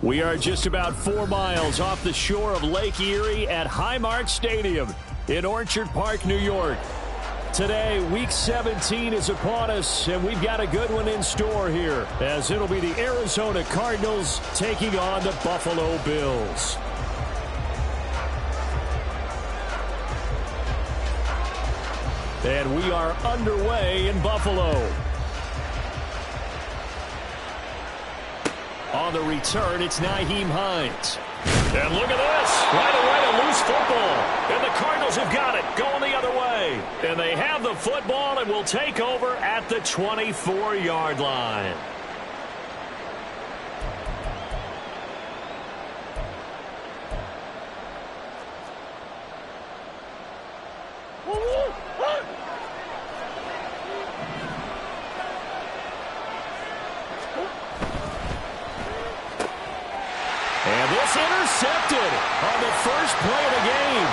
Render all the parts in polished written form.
We are just about 4 miles off the shore of Lake Erie at Highmark Stadium in Orchard Park, New York. Today, Week 17 is upon us, and we've got a good one in store here, as it'll be the Arizona Cardinals taking on the Buffalo Bills. And we are underway in Buffalo. On the return, it's Nyheim Hines. And look at this. Right away, a loose football. And the Cardinals have got it, going the other way. And they have the football and will take over at the 24-yard line. And this intercepted on the first play of the game.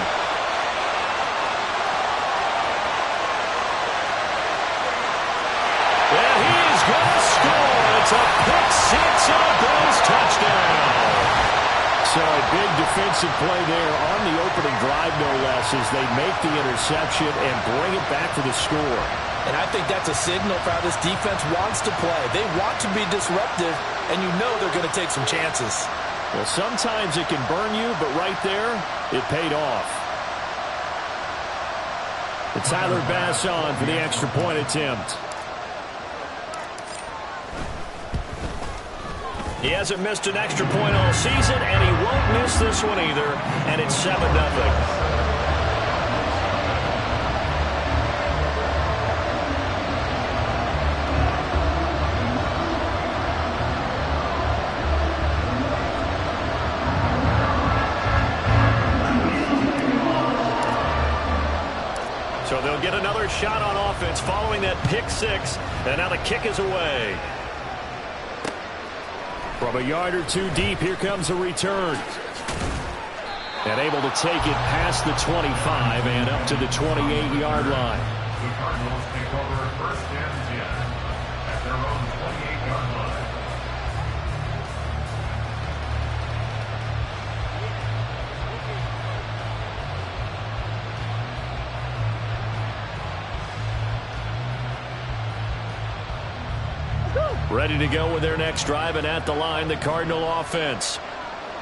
And he is going to score. It's a pick six and a Bills touchdown. So a big defensive play there on the opening drive, no less, as they make the interception and bring it back to the score. And I think that's a signal for how this defense wants to play. They want to be disruptive, and you know they're going to take some chances. Well, sometimes it can burn you, but right there, it paid off. It's Tyler Bass on for the extra point attempt. He hasn't missed an extra point all season, and he won't miss this one either, and it's 7-0. So they'll get another shot on offense following that pick six, and now the kick is away. From a yard or two deep, here comes a return. And able to take it past the 25 and up to the 28-yard line. The Cardinals take over first and 10 at their own 28-yard line. Ready to go with their next drive, and at the line, the Cardinal offense.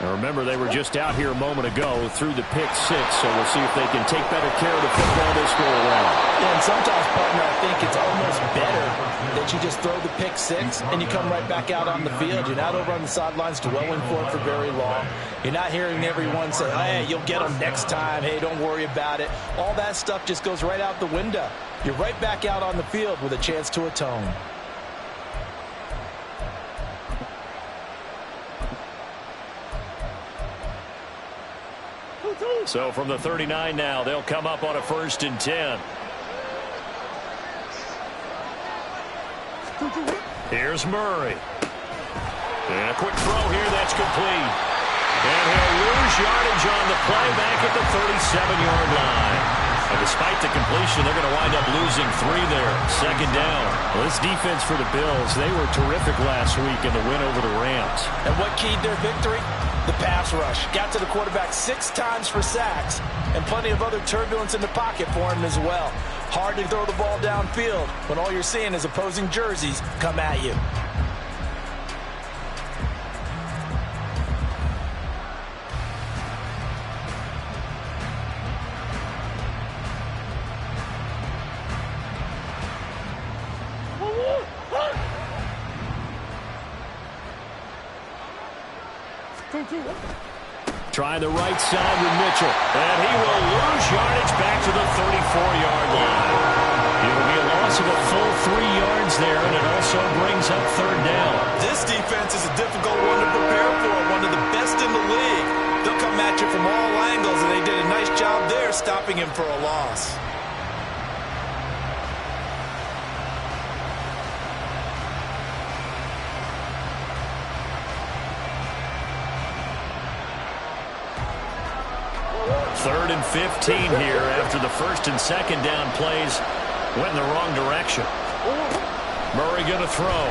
Now remember, they were just out here a moment ago through the pick six, so we'll see if they can take better care of the football this go around. Yeah, and sometimes, partner, I think it's almost better that you just throw the pick six and you come right back out on the field. You're not over on the sidelines dwelling for it for very long. You're not hearing everyone say, hey, you'll get them next time. Hey, don't worry about it. All that stuff just goes right out the window. You're right back out on the field with a chance to atone. So from the 39 now, they'll come up on a 1st and 10. Here's Murray. And a quick throw here, that's complete. And he'll lose yardage on the play back at the 37-yard line. And despite the completion, they're going to wind up losing 3 there. 2nd down. Well, this defense for the Bills, they were terrific last week in the win over the Rams. And what keyed their victory? The pass rush. Got to the quarterback 6 times for sacks, and plenty of other turbulence in the pocket for him as well. Hard to throw the ball downfield when all you're seeing is opposing jerseys come at you. Try the right side with Mitchell. And he will lose yardage back to the 34-yard line. It'll be a loss of a full 3 yards there, and it also brings up 3rd down. This defense is a difficult one to prepare for, one of the best in the league. They'll come at you from all angles, and they did a nice job there stopping him for a loss. Third and 15 here after the 1st and 2nd down plays went in the wrong direction. Murray going to throw.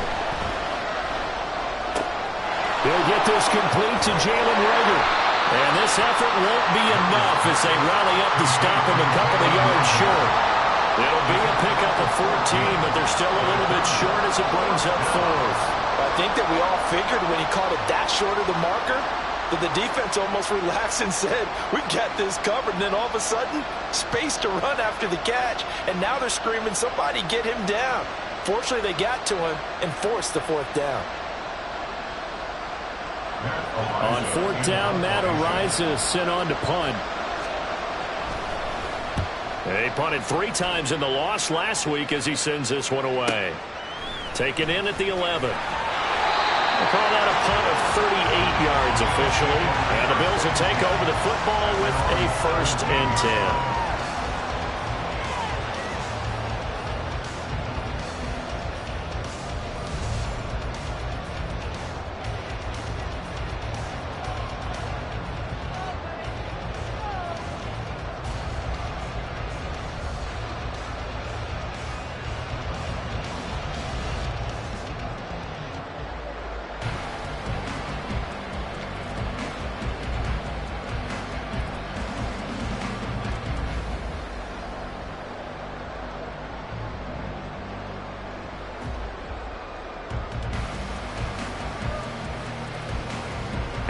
He'll get this complete to Jalen Reagor. And this effort won't be enough as they rally up to stop him a couple of yards short. It'll be a pickup of 14, but they're still a little bit short as it brings up fourth. I think that we all figured when he caught it that short of the marker that the defense almost relaxed and said, we got this covered. And then all of a sudden, space to run after the catch. And now they're screaming, somebody get him down. Fortunately, they got to him and forced the fourth down. On fourth down, Matt Araiza sent on to punt. They punted 3 times in the loss last week as he sends this one away. Taken in at the 11. They call that a punt of 38 yards officially. And the Bills will take over the football with a 1st and 10.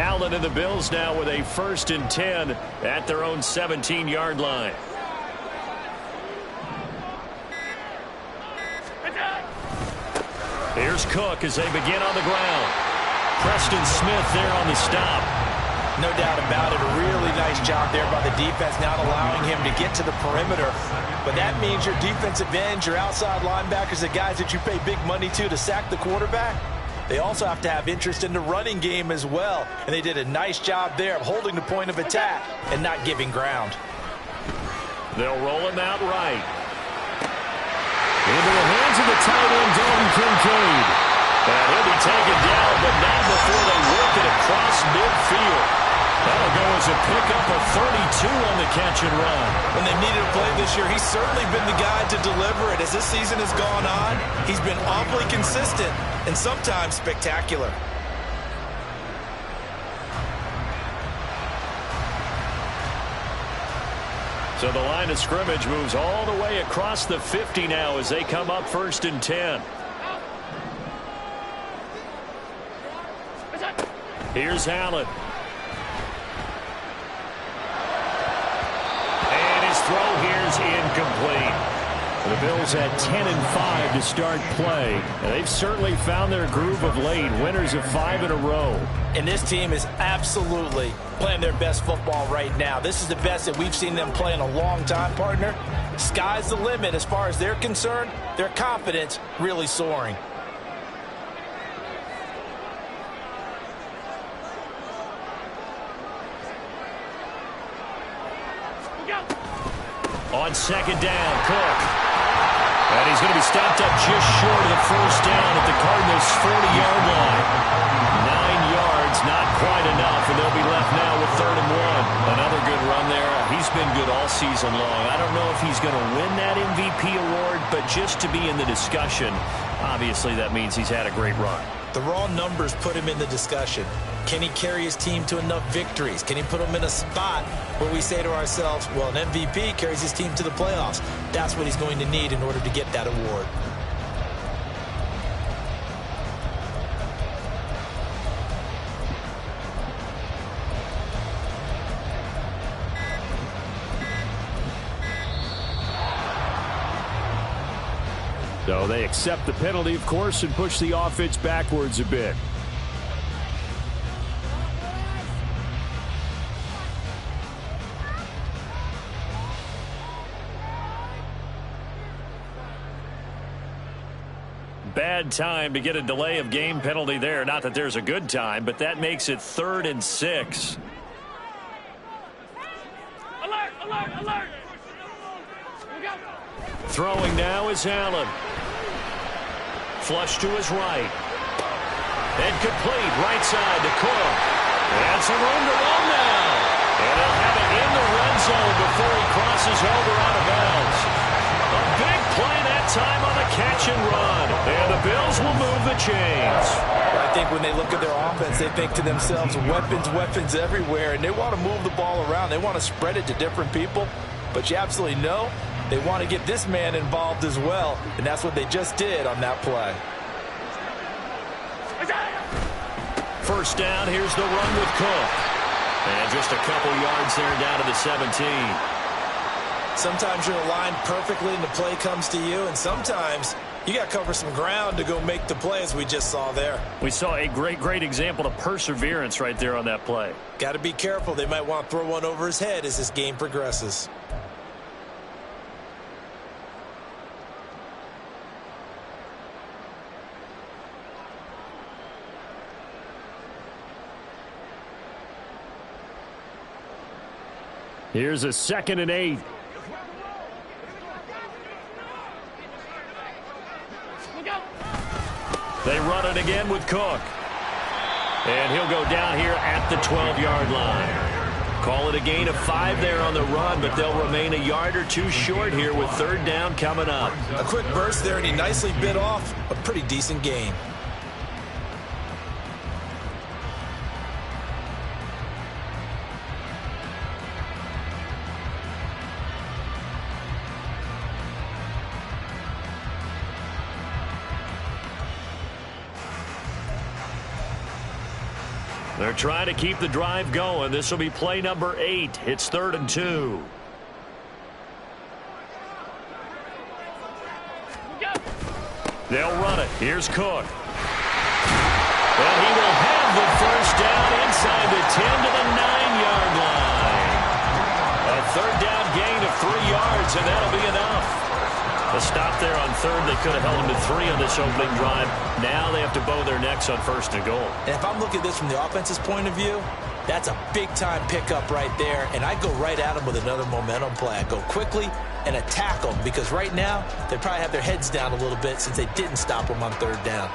Allen and the Bills now with a 1st and 10 at their own 17-yard line. Here's Cook as they begin on the ground. Preston Smith there on the stop. No doubt about it. A really nice job there by the defense, not allowing him to get to the perimeter. But that means your defensive ends, your outside linebackers, the guys that you pay big money to sack the quarterback, they also have to have interest in the running game as well. And they did a nice job there of holding the point of attack and not giving ground. They'll roll him out right. Into the hands of the tight end, Dalton Kincaid. And he'll be taken down, but not before they work it across midfield. That'll go as a pickup of 32 on the catch and run. When they've needed a play this year, he's certainly been the guy to deliver it. As this season has gone on, he's been awfully consistent and sometimes spectacular. So the line of scrimmage moves all the way across the 50 now as they come up 1st and 10. Here's Allen. And his throw here's incomplete. The Bills at 10-5 to start play. And they've certainly found their groove of late. Winners of 5 in a row. And this team is absolutely playing their best football right now. This is the best that we've seen them play in a long time, partner. Sky's the limit as far as they're concerned. Their confidence really soaring. On 2nd down, Cook. And he's going to be stopped up just short of the 1st down at the Cardinals' 40-yard line. 9 yards, not quite enough, and they'll be left now with 3rd and 1. Another good run there. He's been good all season long. I don't know if he's going to win that MVP award, but just to be in the discussion, obviously that means he's had a great run. The raw numbers put him in the discussion. Can he carry his team to enough victories? Can he put them in a spot where we say to ourselves, well, an MVP carries his team to the playoffs. That's what he's going to need in order to get that award. So they accept the penalty, of course, and push the offense backwards a bit. Bad time to get a delay of game penalty there. Not that there's a good time, but that makes it 3rd and 6. Alert, alert, alert. Throwing now is Allen. Flush to his right. And complete right side to Cook. And some room to run now. And he'll have it in the red zone before he crosses over out of bounds. A big play that time on the catch and run. And the Bills will move the chains. I think when they look at their offense, they think to themselves, weapons, weapons everywhere, and they want to move the ball around. They want to spread it to different people, but you absolutely know they want to get this man involved as well, and that's what they just did on that play. First down, here's the run with Cook. And just a couple yards there down to the 17. Sometimes you're aligned perfectly and the play comes to you, and sometimes you got to cover some ground to go make the play, as we just saw there. We saw a great example of perseverance right there on that play. Got to be careful. They might want to throw one over his head as this game progresses. Here's a 2nd and 8. They run it again with Cook. And he'll go down here at the 12-yard line. Call it a gain of 5 there on the run, but they'll remain a yard or two short here with 3rd down coming up. A quick burst there, and he nicely bit off a pretty decent gain. They're trying to keep the drive going. This will be play number 8. It's 3rd and 2. They'll run it. Here's Cook. And he will have the first down inside the 10 to the 9-yard line. A 3rd down gain of 3 yards, and that'll be enough. A stop there on 3rd. They could have held him to 3 on this opening drive. Now they have to bow their necks on 1st and goal. And if I'm looking at this from the offense's point of view, that's a big-time pickup right there, and I go right at them with another momentum play. I go quickly and attack them, because right now they probably have their heads down a little bit since they didn't stop them on 3rd down.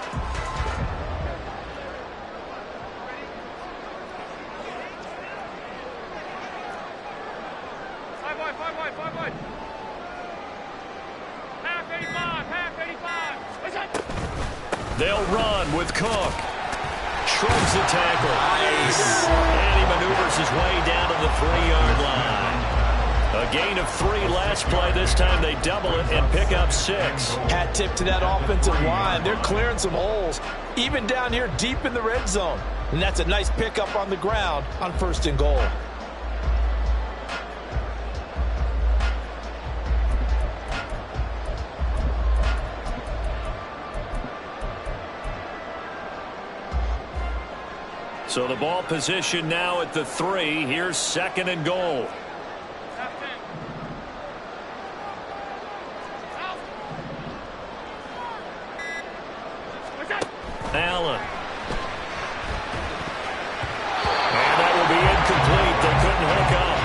They'll run with Cook. Shrugs the tackle. Nice. And he maneuvers his way down to the 3-yard line. A gain of 3 last play. This time they double it and pick up 6. Hat tip to that offensive line. They're clearing some holes, even down here deep in the red zone. And that's a nice pickup on the ground on 1st and goal. So the ball position now at the 3. Here's 2nd and goal. Allen. And that will be incomplete. They couldn't hook up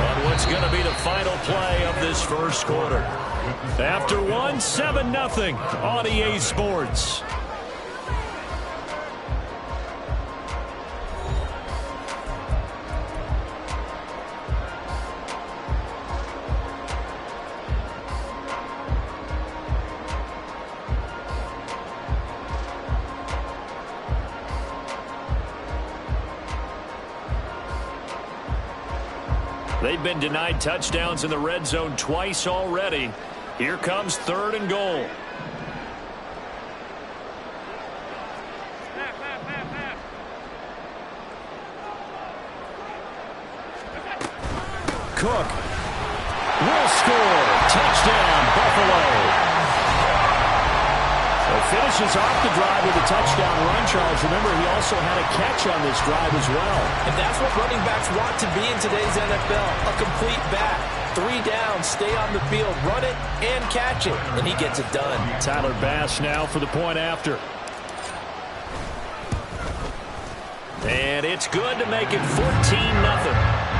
on what's going to be the final play of this 1st quarter. After one, 7-0 on EA Sports. They've been denied touchdowns in the red zone twice already. Here comes 3rd and goal. Cook will score. Touchdown, Buffalo. So finishes off the drive with a touchdown run, Charles. Remember, he also had a catch on this drive as well. And that's what running backs want to be in today's NFL, a complete back. 3 down, stay on the field, run it, and catch it. And he gets it done. Tyler Bass now for the point after. And it's good to make it 14-0.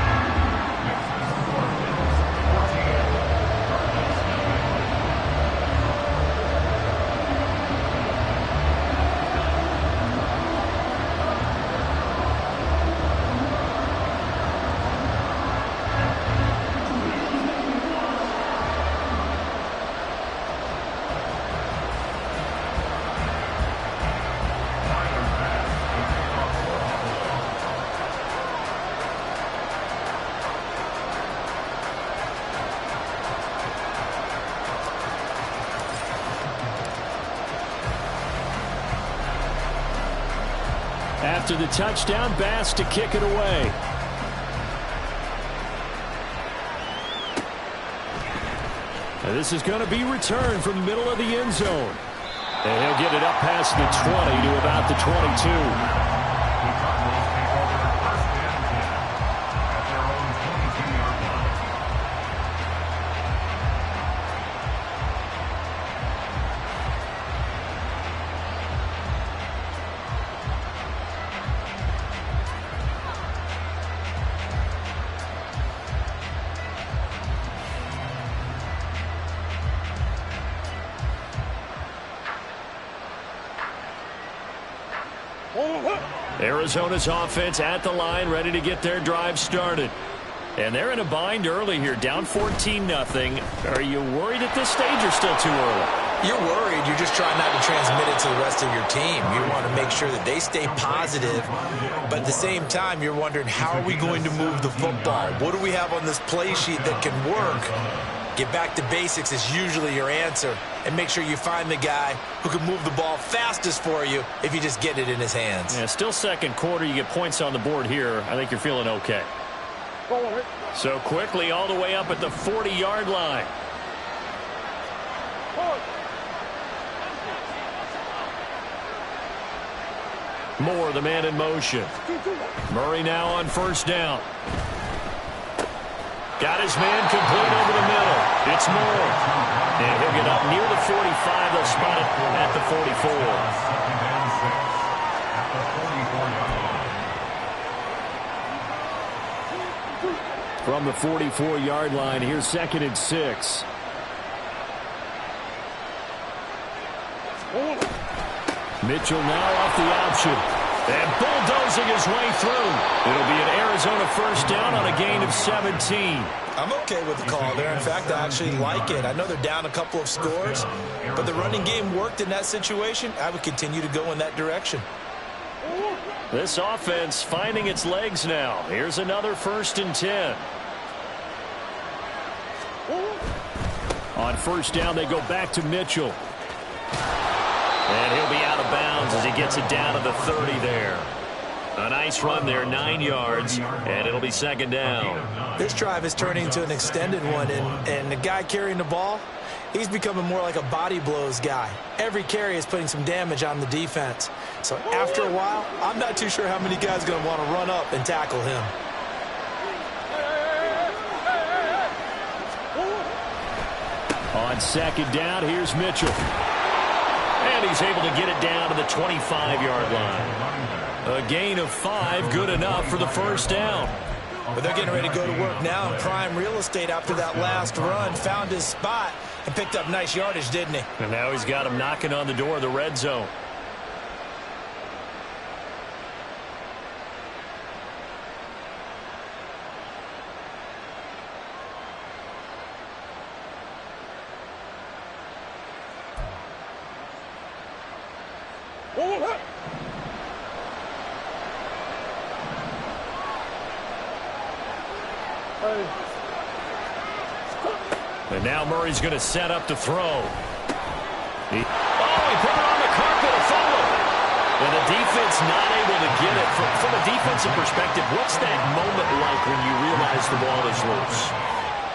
After the touchdown, Bass to kick it away. And this is going to be returned from the middle of the end zone. And he'll get it up past the 20 to about the 22. Arizona's offense at the line, ready to get their drive started. And they're in a bind early here, down 14-0. Are you worried at this stage or still too early? You're worried. You're just trying not to transmit it to the rest of your team. You want to make sure that they stay positive. But at the same time, you're wondering, how are we going to move the football? What do we have on this play sheet that can work? Get back to basics is usually your answer. And make sure you find the guy who can move the ball fastest for you if you just get it in his hands. Yeah, still second quarter. You get points on the board here. I think you're feeling okay. So quickly all the way up at the 40-yard line. Moore, the man in motion. Murray now on first down. Got his man complete over the middle. It's Moore. And he'll get up near the 45. They'll spot it at the 44. From the 44-yard line, here's 2nd and 6. Mitchell now off the option. And bulldozing his way through. It'll be an Arizona first down on a gain of 17. I'm okay with the call there. In fact, I actually like it. I know they're down a couple of scores, but the running game worked in that situation. I would continue to go in that direction. This offense finding its legs now. Here's another 1st and 10. On first down, they go back to Mitchell. And he'll be out of bounds as he gets it down to the 30 there. A nice run there, 9 yards, and it'll be 2nd down. This drive is turning into an extended one, and the guy carrying the ball, he's becoming more like a body blows guy. Every carry is putting some damage on the defense. So after a while, I'm not too sure how many guys are going to want to run up and tackle him. On 2nd down, here's Mitchell. And he's able to get it down to the 25-yard line. A gain of 5, good enough for the first down. But they're getting ready to go to work now in prime real estate after that last run. Found his spot and picked up nice yardage, didn't he? And now he's got him knocking on the door of the red zone. And now Murray's going to set up to throw. He put it on the carpet, a fumble. And the defense not able to get it. From a defensive perspective, what's that moment like when you realize the ball is loose?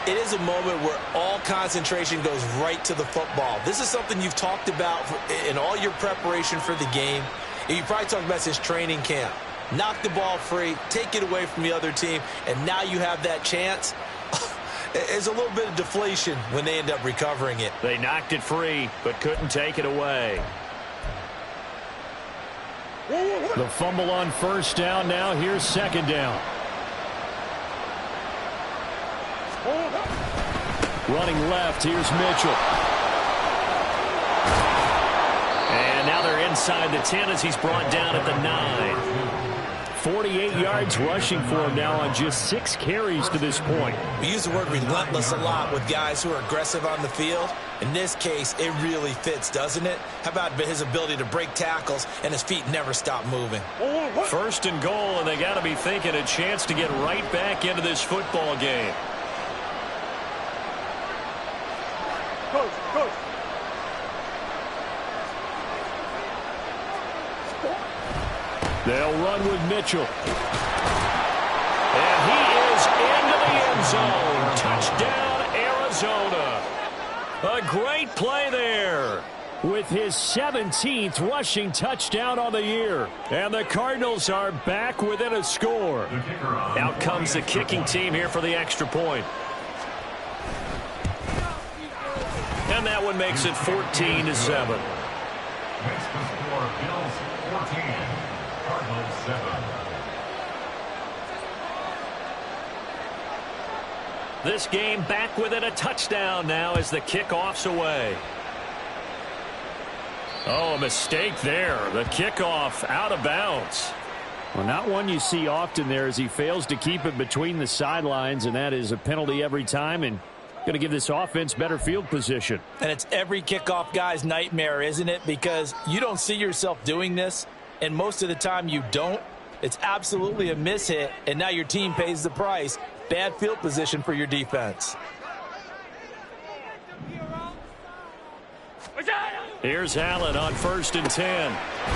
It is a moment where all concentration goes right to the football. This is something you've talked about in all your preparation for the game. You probably talked about since training camp. Knock the ball free, take it away from the other team, and now you have that chance. There's a little bit of deflation when they end up recovering it. They knocked it free, but couldn't take it away. The fumble on first down. Now here's 2nd down. Running left, here's Mitchell. And now they're inside the 10 as he's brought down at the 9. 48 yards rushing for him now on just 6 carries to this point. We use the word relentless a lot with guys who are aggressive on the field. In this case, it really fits, doesn't it? How about his ability to break tackles and his feet never stop moving? 1st and goal, and they got to be thinking a chance to get right back into this football game. Coach. They'll run with Mitchell. And he is into the end zone. Touchdown, Arizona. A great play there. With his 17th rushing touchdown on the year. And the Cardinals are back within a score. Out comes the kicking team here for the extra point. And that one makes it 14-7. Makes the score Bills 14, Cardinals 7. This game back within a touchdown now as the kickoff's away. Oh, a mistake there. The kickoff out of bounds. Well, not one you see often there as he fails to keep it between the sidelines, and that is a penalty every time and going to give this offense better field position. And it's every kickoff guy's nightmare, isn't it? Because you don't see yourself doing this, and most of the time you don't. It's absolutely a mishit, and now your team pays the price. Bad field position for your defense. Here's Allen on 1st and 10.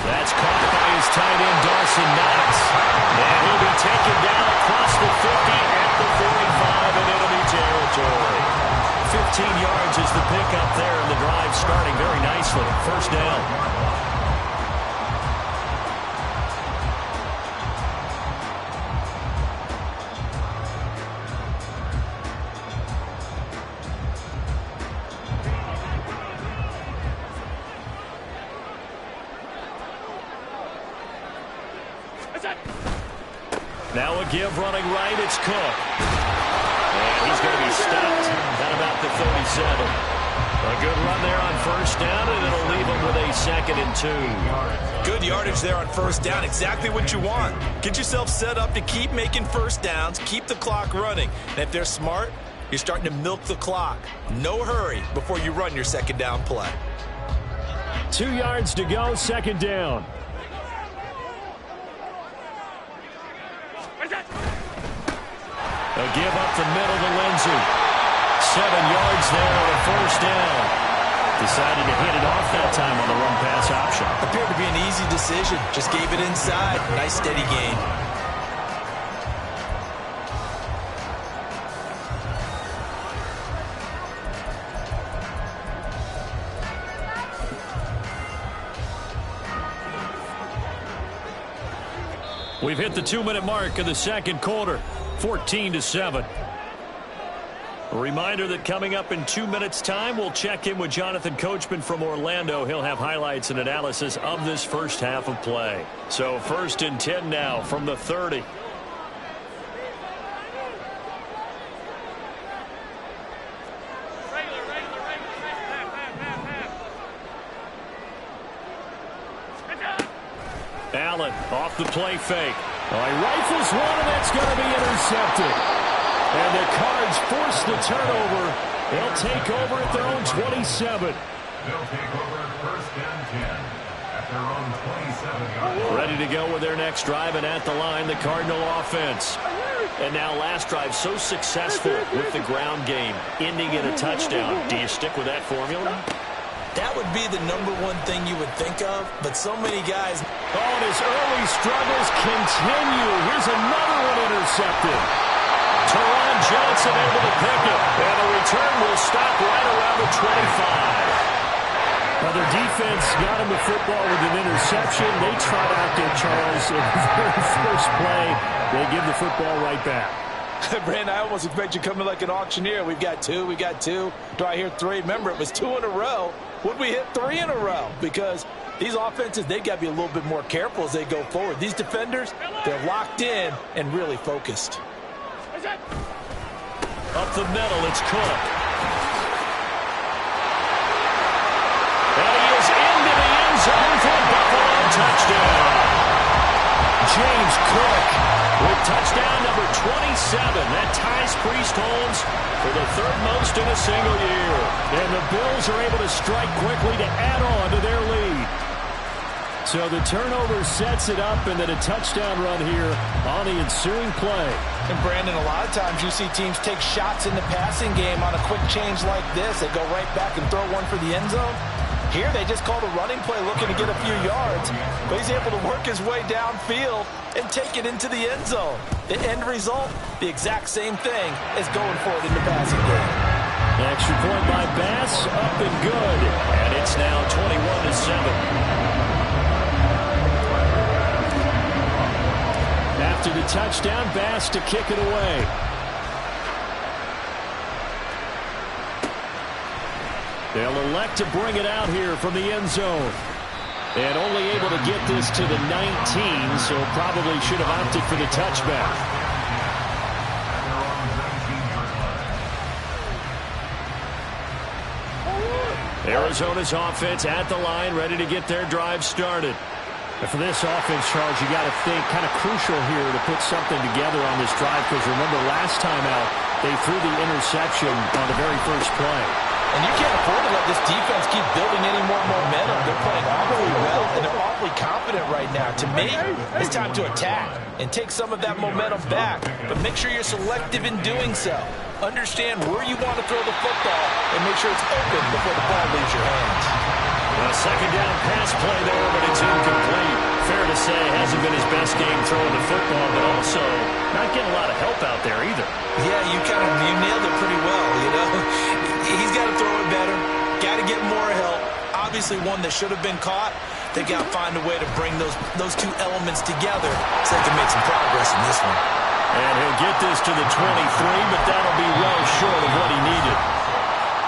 That's caught by his tight end, Dawson Knox. And he'll be taken down across the 50 at the 45 in enemy territory. 15 yards is the pickup there, and the drive starting very nicely. First down. Now a give running right, it's Cook. And he's going to be stopped at about the 37. A good run there on first down, and it'll leave him with a 2nd and 2. Good yardage there on first down. Exactly what you want. Get yourself set up to keep making first downs, keep the clock running. And if they're smart, you're starting to milk the clock. No hurry before you run your second down play. 2 yards to go, 2nd down. A give up the middle to Lindsey. 7 yards there on a first down. Decided to hit it off that time on the run-pass option. Appeared to be an easy decision. Just gave it inside. Nice steady gain. We've hit the 2-minute mark of the second quarter. 14-7. A reminder that coming up in 2 minutes' time, we'll check in with Jonathan Coachman from Orlando. He'll have highlights and analysis of this first half of play. So 1st and 10 now from the 30. Allen off the play fake. He rifles one, and that's going to be intercepted. And the Cards force the turnover. They'll take over at their own 27. They'll take over 1st and 10 at their own 27-yard line. Ready to go with their next drive, and at the line, the Cardinal offense. And now last drive so successful with the ground game, ending in a touchdown. Do you stick with that formula? That would be the #1 thing you would think of, but so many guys. Oh, and his early struggles continue. Here's another one intercepted. Teron Johnson able to pick it, and the return will stop right around the 25. Now, their defense got him the football with an interception. They trot out there, Charles, in the very first play. They give the football right back. Brandon, I almost expect you coming like an auctioneer. We've got 2, we got 2. Do I hear 3? Remember, it was 2 in a row. Would we hit 3 in a row? Because these offenses, they got to be a little bit more careful as they go forward. These defenders, they're locked in and really focused. Up the middle, it's Cook. And he is into the end zone for a Buffalo touchdown. James Cook with touchdown number 27. That ties Priest Holmes for the 3rd most in a single year. And the Bills are able to strike quickly to add on to their lead. So the turnover sets it up, and then a touchdown run here on the ensuing play. And Brandon, a lot of times you see teams take shots in the passing game on a quick change like this. They go right back and throw one for the end zone. Here they just called a running play looking to get a few yards, but he's able to work his way downfield and take it into the end zone. The end result, the exact same thing as going for it in the passing game. Extra point by Bass, up and good. And it's now 21-7. After the touchdown, Bass to kick it away. They'll elect to bring it out here from the end zone. And only able to get this to the 19, so probably should have opted for the touchback. Arizona's offense at the line, ready to get their drive started. And for this offense, Charles, you got to think kind of crucial here to put something together on this drive, because remember last time out, they threw the interception on the very first play. And you can't afford to let this defense keep building any more momentum. They're playing awfully well, and they're awfully confident right now. To me, it's time to attack and take some of that momentum back. But make sure you're selective in doing so. Understand where you want to throw the football and make sure it's open before the ball leaves your hands. A second down pass play there, but it's incomplete. Fair to say, hasn't been his best game throwing the football, but also not getting a lot of help out there either. Yeah, you nailed it pretty well, you know. He's got to throw it better, got to get more help. Obviously one that should have been caught. They got to find a way to bring those two elements together so they can make some progress in this one. And he'll get this to the 23, but that'll be well short of what he needed.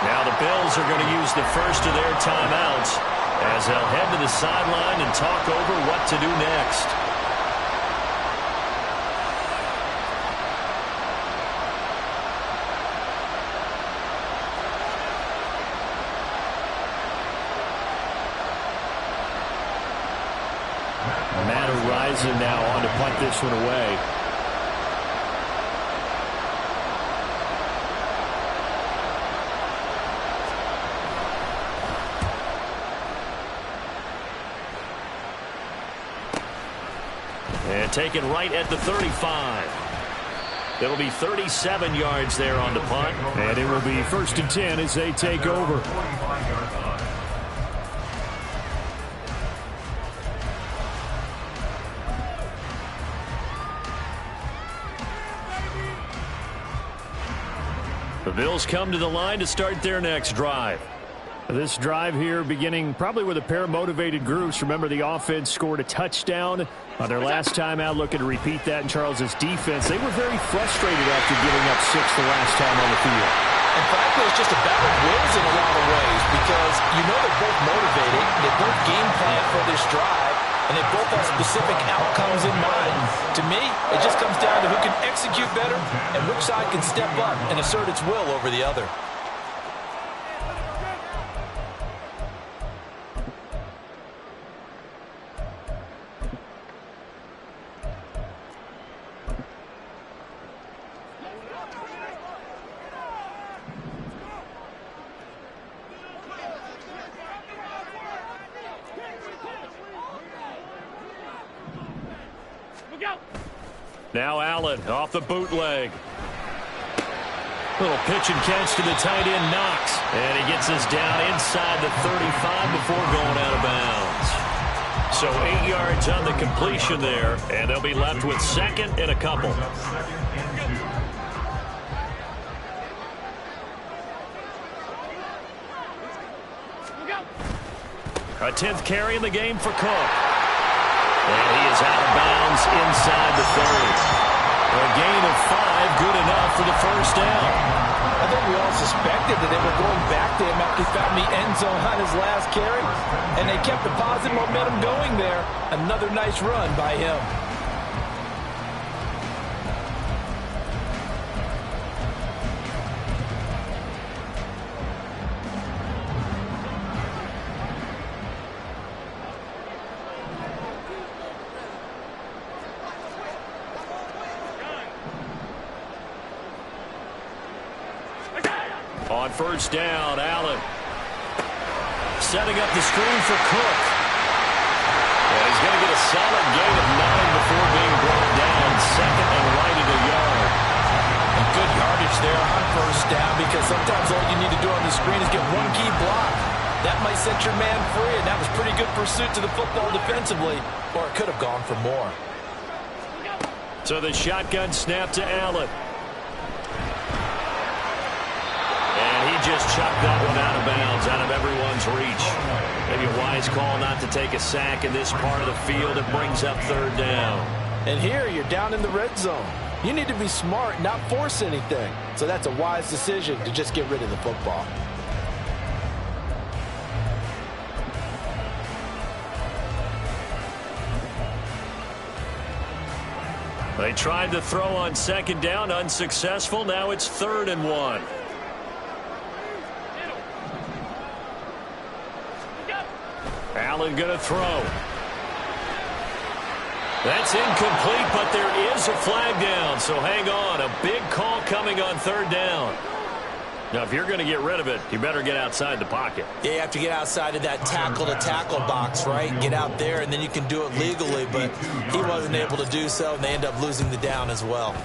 Now the Bills are going to use the first of their timeouts as they'll head to the sideline and talk over what to do next. Matt Araiza now on to punt this one away. And taken right at the 35. It'll be 37 yards there on the punt. And it will be 1st and 10 as they take over. The Bills come to the line to start their next drive. This drive here beginning probably with a pair of motivated groups. Remember, the offense scored a touchdown on their last time out, looking to repeat that in Charles's defense. They were very frustrated after giving up 6 the last time on the field. And frankly, it's just a battle of wills in a lot of ways, because you know they're both motivated, they both game plan for this drive, and they both have specific outcomes in mind. To me, it just comes down to who can execute better and which side can step up and assert its will over the other. Now Allen off the bootleg. Little pitch and catch to the tight end, Knox. And he gets us down inside the 35 before going out of bounds. So 8 yards on the completion there, and they'll be left with 2nd and a couple. A 10th carry in the game for Cook. And he is out of bounds inside the 30. A gain of 5, good enough for the 1st down. I think we all suspected that they were going back to him after he found the end zone on his last carry. And they kept the positive momentum going there. Another nice run by him. On 1st down, Allen setting up the screen for Cook. And he's going to get a solid gain of 9 before being brought down. 2nd and right at a yard. And good yardage there on 1st down, because sometimes all you need to do on the screen is get one key block. That might set your man free, and that was pretty good pursuit to the football defensively, or it could have gone for more. So the shotgun snap to Allen. And he just chucked that one out of bounds, out of everyone's reach. Maybe a wise call not to take a sack in this part of the field. It brings up third down. And here you're down in the red zone. You need to be smart, not force anything. So that's a wise decision to just get rid of the football. They tried to throw on second down, unsuccessful. Now it's 3rd and 1. Allen going to throw. That's incomplete, but there is a flag down, so hang on. A big call coming on 3rd down. Now, if you're going to get rid of it, you better get outside the pocket. Yeah, you have to get outside of that tackle-to-tackle box, right? Get out there, and then you can do it legally, but he wasn't able to do so, and they end up losing the down as well.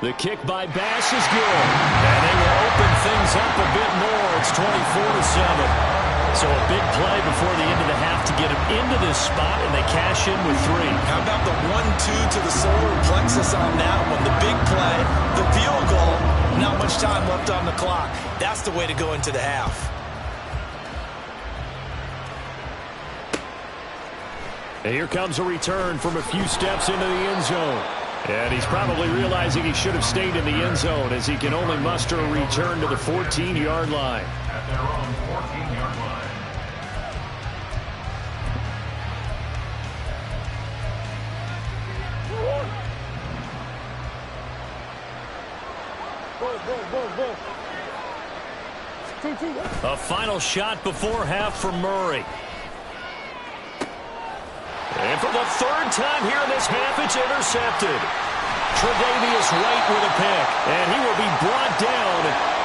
The kick by Bass is good, and they will open things up a bit more. It's 24-7. So a big play before the end of the half to get him into this spot, and they cash in with 3. How about the 1-2 to the solar plexus on that one? The big play, the field goal, not much time left on the clock. That's the way to go into the half. And here comes a return from a few steps into the end zone. And he's probably realizing he should have stayed in the end zone as he can only muster a return to the 14-yard line. At their own 14-yard line. A final shot before half for Murray. And for the 3rd time here in this half, it's intercepted. Tre'Davious White with a pick, and he will be brought down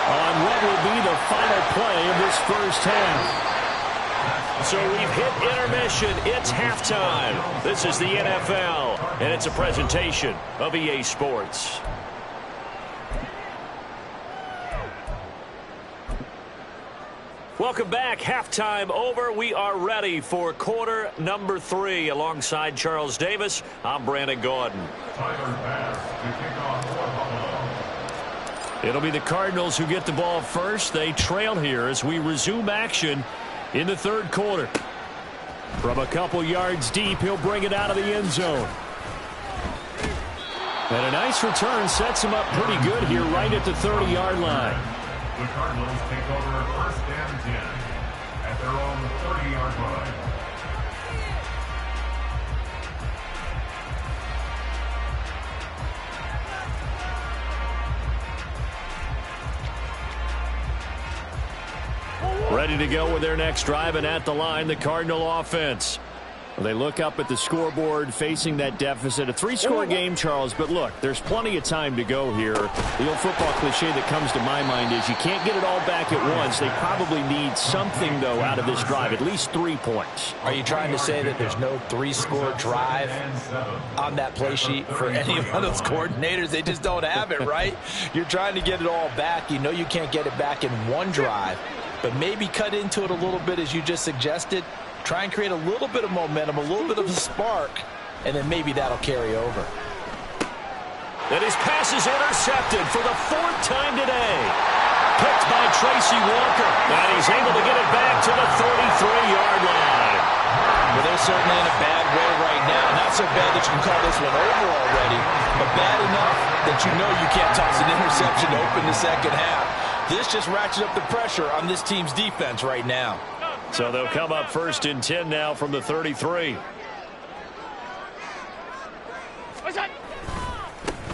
on what will be the final play of this first half. So we've hit intermission. It's halftime. This is the NFL, and it's a presentation of EA Sports. Welcome back. Halftime over. We are ready for quarter number 3. Alongside Charles Davis, I'm Brandon Gaudin. Tyler Bass to kick off for Buffalo. It'll be the Cardinals who get the ball first. They trail here as we resume action in the 3rd quarter. From a couple yards deep, he'll bring it out of the end zone. And a nice return sets him up pretty good here right at the 30-yard line. The Cardinals take over 1st and 10 at their own 30-yard line. Ready to go with their next drive, and at the line, the Cardinal offense. They look up at the scoreboard facing that deficit. A 3-score game, Charles, but look, there's plenty of time to go here. The old football cliche that comes to my mind is you can't get it all back at once. They probably need something, though, out of this drive, at least 3 points. Are you trying to say that there's no 3-score drive on that play sheet for any one of those coordinators? They just don't have it, right? You're trying to get it all back. You know you can't get it back in one drive, but maybe cut into it a little bit as you just suggested. Try and create a little bit of momentum, a little bit of a spark, and then maybe that'll carry over. And his pass is intercepted for the 4th time today. Picked by Tracy Walker. And he's able to get it back to the 33-yard line. Well, they're certainly in a bad way right now. Not so bad that you can call this one over already, but bad enough that you know you can't toss an interception to open the second half. This just ratchets up the pressure on this team's defense right now. So they'll come up 1st and 10 now from the 33.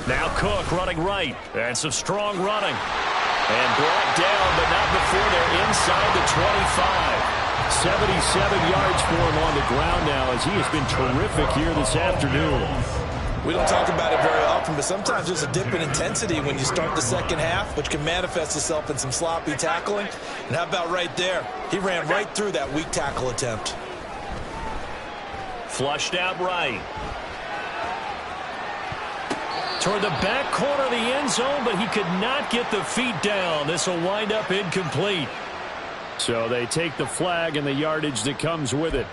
Now Cook running right. And some strong running. And brought down, but not before they're inside the 25. 77 yards for him on the ground now as he has been terrific here this afternoon. We don't talk about it very often, but sometimes there's a dip in intensity when you start the second half, which can manifest itself in some sloppy tackling. And how about right there? He ran right through that weak tackle attempt. Flushed out right. Toward the back corner of the end zone, but he could not get the feet down. This will wind up incomplete. So they take the flag and the yardage that comes with it.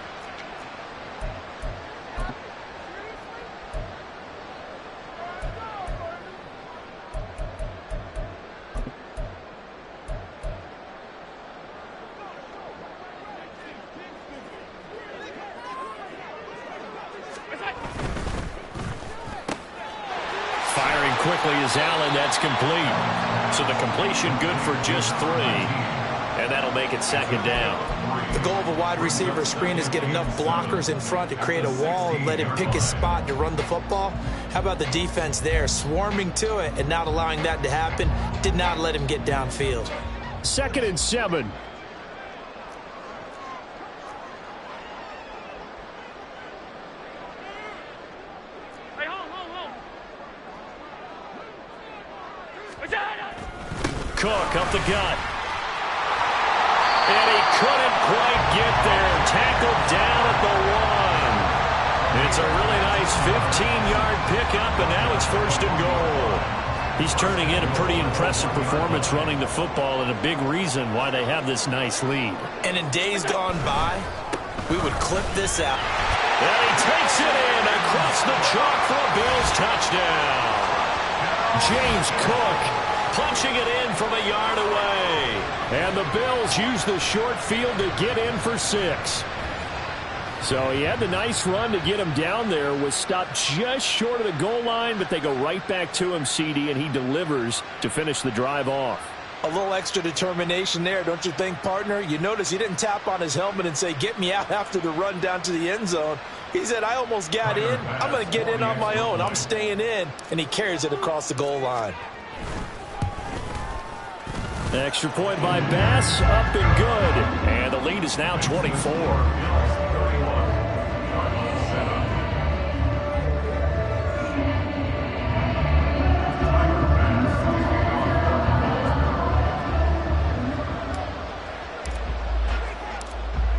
Firing quickly is Allen. That's complete. So the completion good for just 3. And that'll make it 2nd down. The goal of a wide receiver screen is get enough blockers in front to create a wall and let him pick his spot to run the football. How about the defense there, swarming to it and not allowing that to happen? Did not let him get downfield. 2nd and 7. Hey, hold. Cook up the gut. And he couldn't quite get there. Tackled down at the 1. It's a really nice 15-yard pickup, and now it's 1st and goal. He's turning in a pretty impressive performance running the football, and a big reason why they have this nice lead. And in days gone by, we would clip this out. And he takes it in across the chalk for a Bills touchdown. James Cook punching it in from a yard away. And the Bills use the short field to get in for 6. So he had the nice run to get him down there, was stopped just short of the goal line, but they go right back to him, CD, and he delivers to finish the drive off. A little extra determination there, don't you think, partner? You notice he didn't tap on his helmet and say, get me out after the run down to the end zone. He said, I almost got in. I'm going to get in on my own. I'm staying in. And he carries it across the goal line. Extra point by Bass, up and good. And the lead is now 24.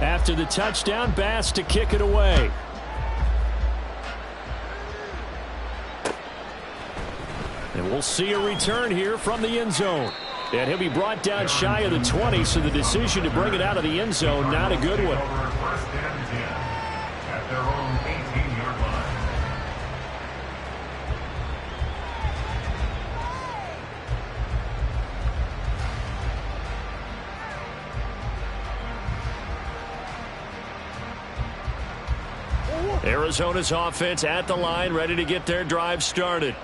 After the touchdown, Bass to kick it away. And we'll see a return here from the end zone. And he'll be brought down shy of the 20, so the decision to bring it out of the end zone, not a good one. 1st and 10 at their own 18-yard line. Arizona's offense at the line, ready to get their drive started.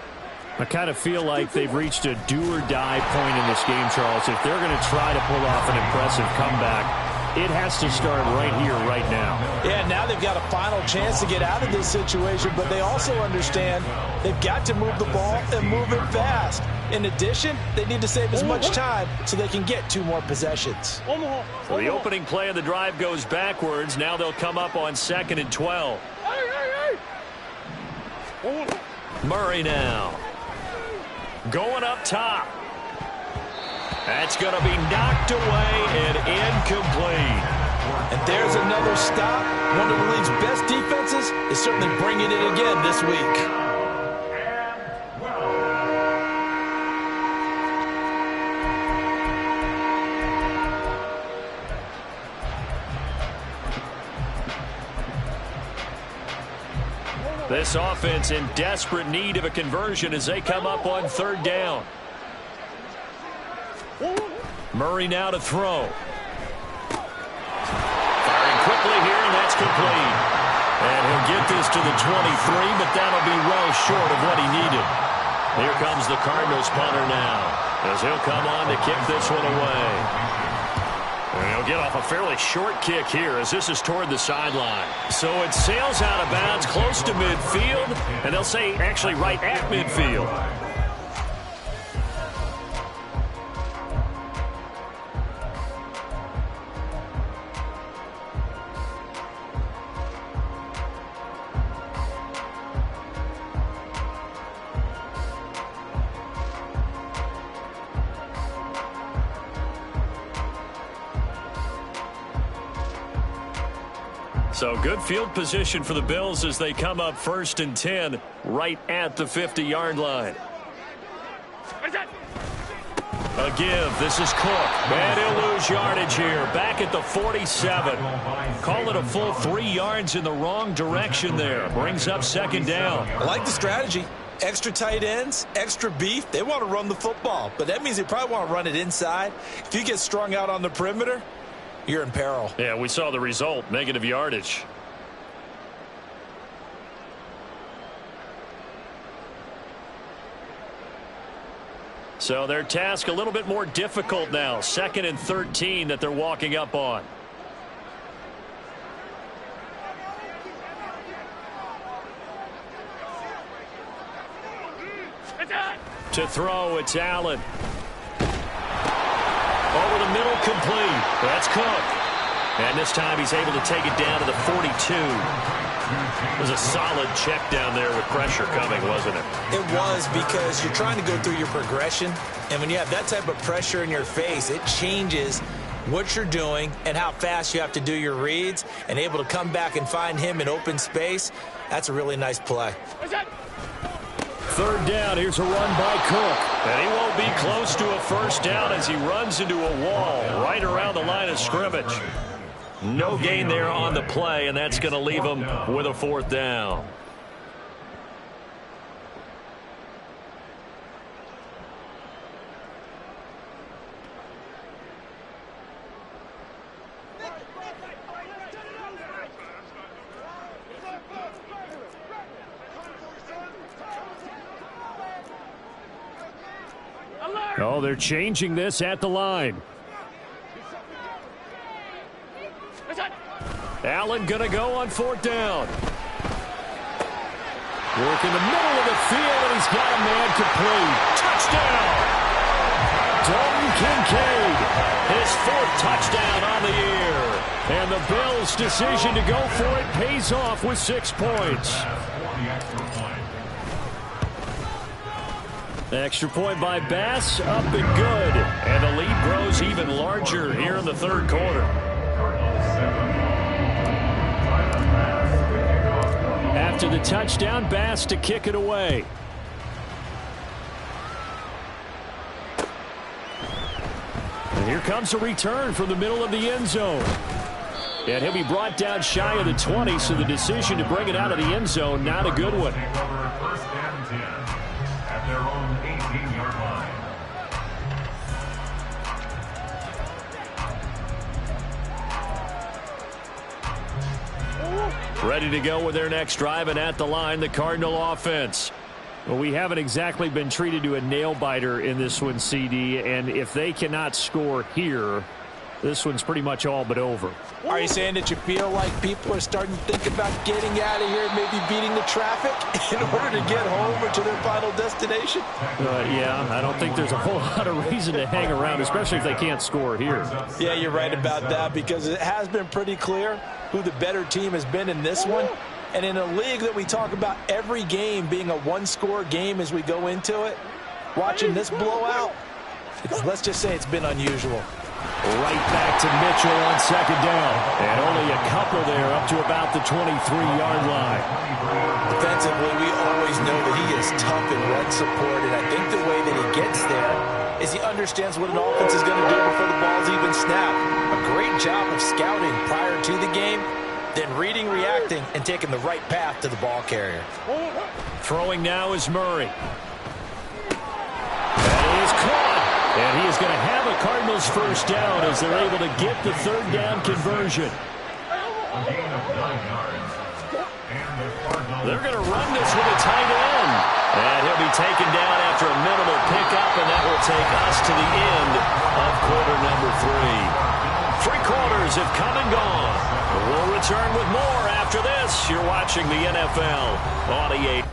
I kind of feel like they've reached a do-or-die point in this game, Charles. If they're going to try to pull off an impressive comeback, it has to start right here, right now. Yeah, now they've got a final chance to get out of this situation, but they also understand they've got to move the ball and move it fast. In addition, they need to save as much time so they can get 2 more possessions. So the opening play of the drive goes backwards. Now they'll come up on 2nd and 12. Murray now. Going up top. That's going to be knocked away and incomplete. And there's another stop. One of the league's best defenses is certainly bringing it again this week. This offense in desperate need of a conversion as they come up on 3rd down. Murray now to throw. Firing quickly here, and that's complete. And he'll get this to the 23, but that'll be well short of what he needed. Here comes the Cardinals punter now, as he'll come on to kick this one away. And he'll get off a fairly short kick here as this is toward the sideline. So it sails out of bounds close to midfield, and they'll say actually right at midfield. So good field position for the Bills as they come up 1st and 10 right at the 50-yard line. A give. This is Cook. And he'll lose yardage here. Back at the 47. Call it a full 3 yards in the wrong direction there. Brings up second down. I like the strategy. Extra tight ends, extra beef. They want to run the football, but that means they probably want to run it inside. If you get strung out on the perimeter, you're in peril. Yeah, we saw the result. Negative yardage. So their task a little bit more difficult now. 2nd and 13 that they're walking up on. To throw, it's Allen. Over the middle, complete. That's Cook. And this time he's able to take it down to the 42. It was a solid check down there with pressure coming, wasn't it? It was, because you're trying to go through your progression, and when you have that type of pressure in your face, it changes what you're doing and how fast you have to do your reads, and able to come back and find him in open space. That's a really nice play. 3rd down. Here's a run by Cook. And he won't be close to a first down as he runs into a wall right around the line of scrimmage. No gain there on the play, and that's going to leave him with a 4th down. Oh, they're changing this at the line. Allen going to go on 4th down. Work in the middle of the field, and he's got a man complete. Touchdown! Dalton Kincaid, his 4th touchdown on the year. And the Bills' decision to go for it pays off with 6 points. Extra point by Bass, up and good. And the lead grows even larger here in the 3rd quarter. After the touchdown, Bass to kick it away. And here comes a return from the middle of the end zone. And he'll be brought down shy of the 20, so the decision to bring it out of the end zone, not a good one. Their own 18-yard line. Ready to go with their next drive, and at the line, the Cardinal offense. Well, we haven't exactly been treated to a nail-biter in this one, CD, and if they cannot score here, this one's pretty much all but over. Are you saying that you feel like people are starting to think about getting out of here, maybe beating the traffic in order to get home or to their final destination? Yeah, I don't think there's a whole lot of reason to hang around, especially if they can't score here. Yeah, you're right about that, because it has been pretty clear who the better team has been in this one. And in a league that we talk about every game being a one-score game as we go into it, watching this blowout, let's just say it's been unusual. Right back to Mitchell on 2nd down. And only a couple there up to about the 23-yard line. Defensively, we always know that he is tough in run support, and I think the way that he gets there is he understands what an offense is going to do before the ball's even snapped. A great job of scouting prior to the game, then reading, reacting, and taking the right path to the ball carrier. Throwing now is Murray. That is caught. And he is going to have a Cardinals first down as they're able to get the 3rd down conversion. They're going to run this with a tight end. And he'll be taken down after a minimal pickup, and that will take us to the end of quarter number 3. 3 quarters have come and gone. We'll return with more after this. You're watching the NFL on EA.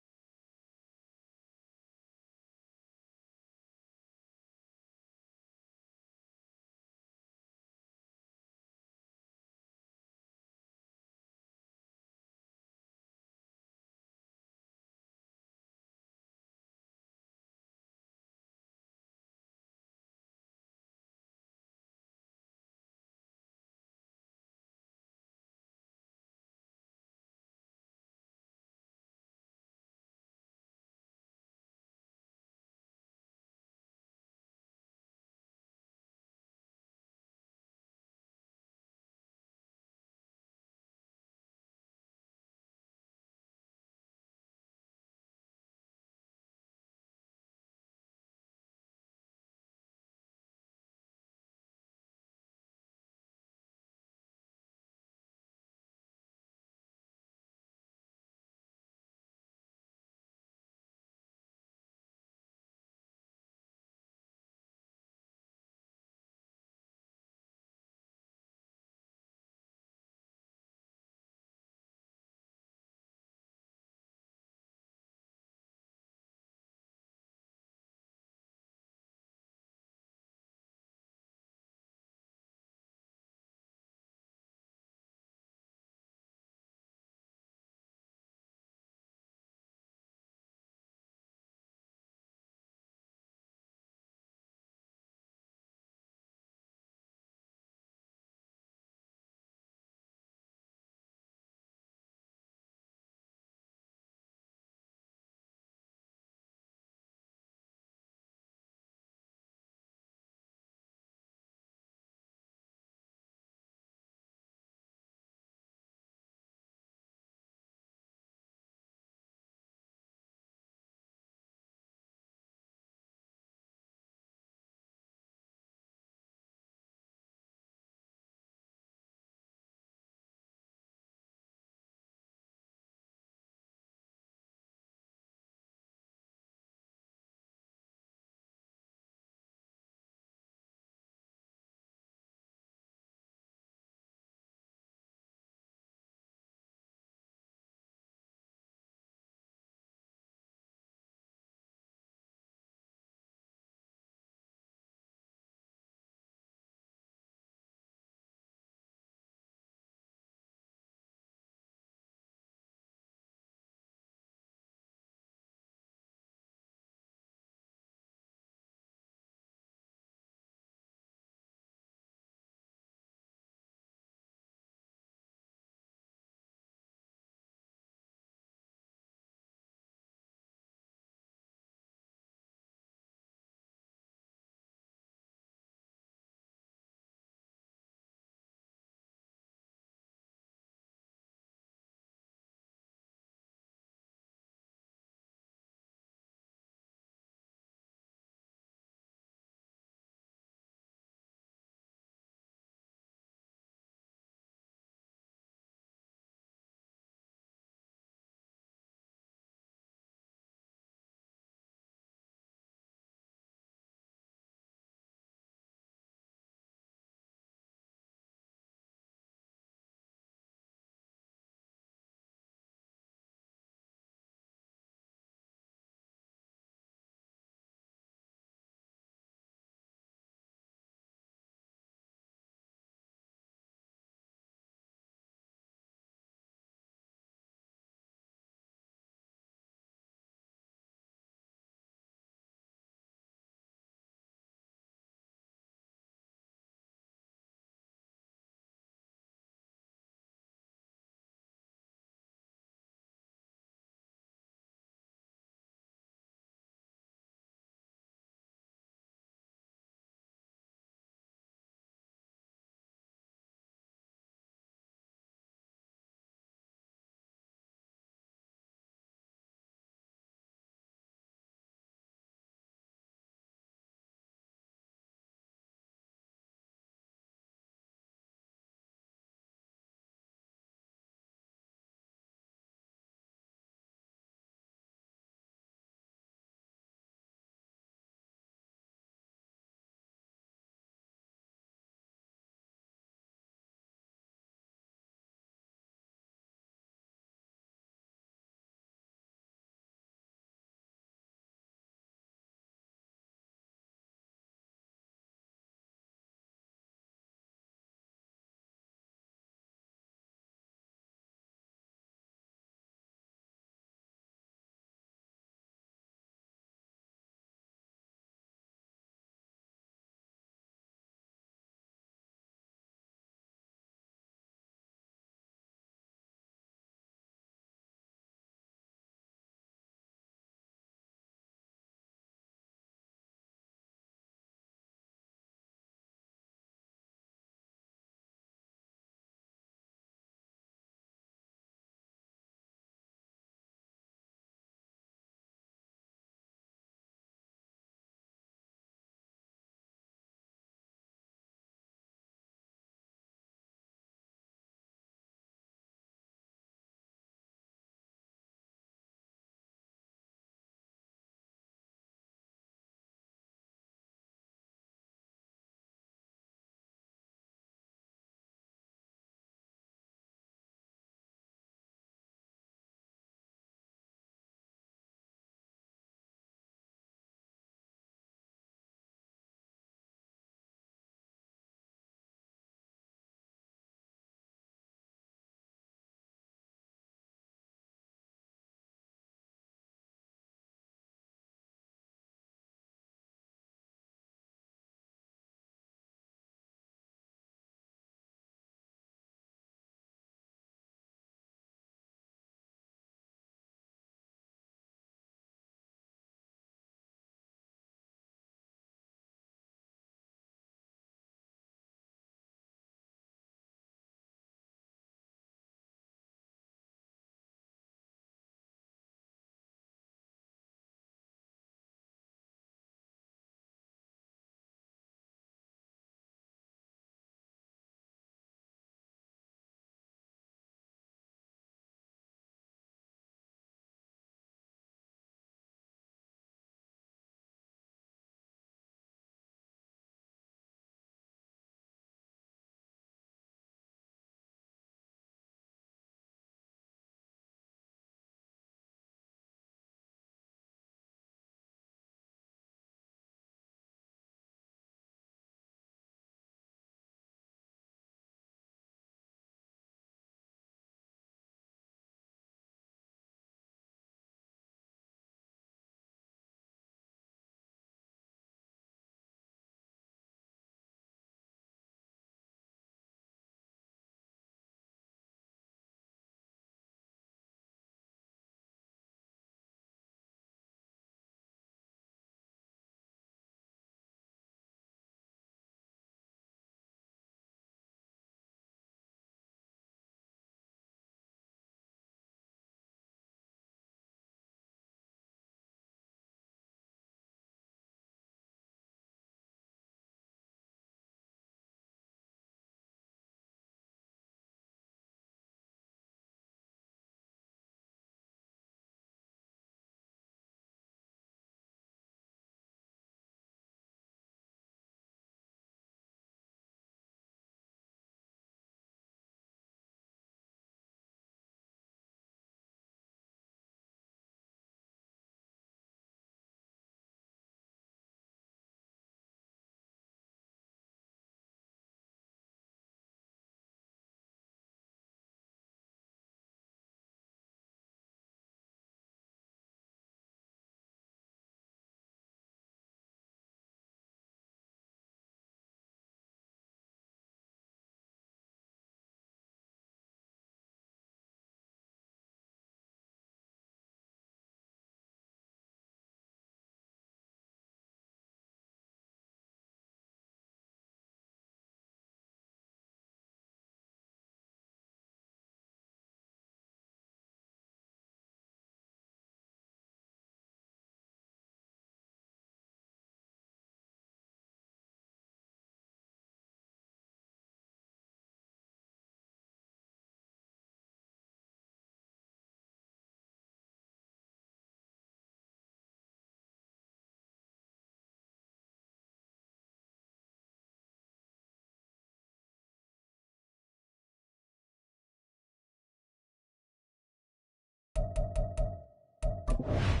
Bye.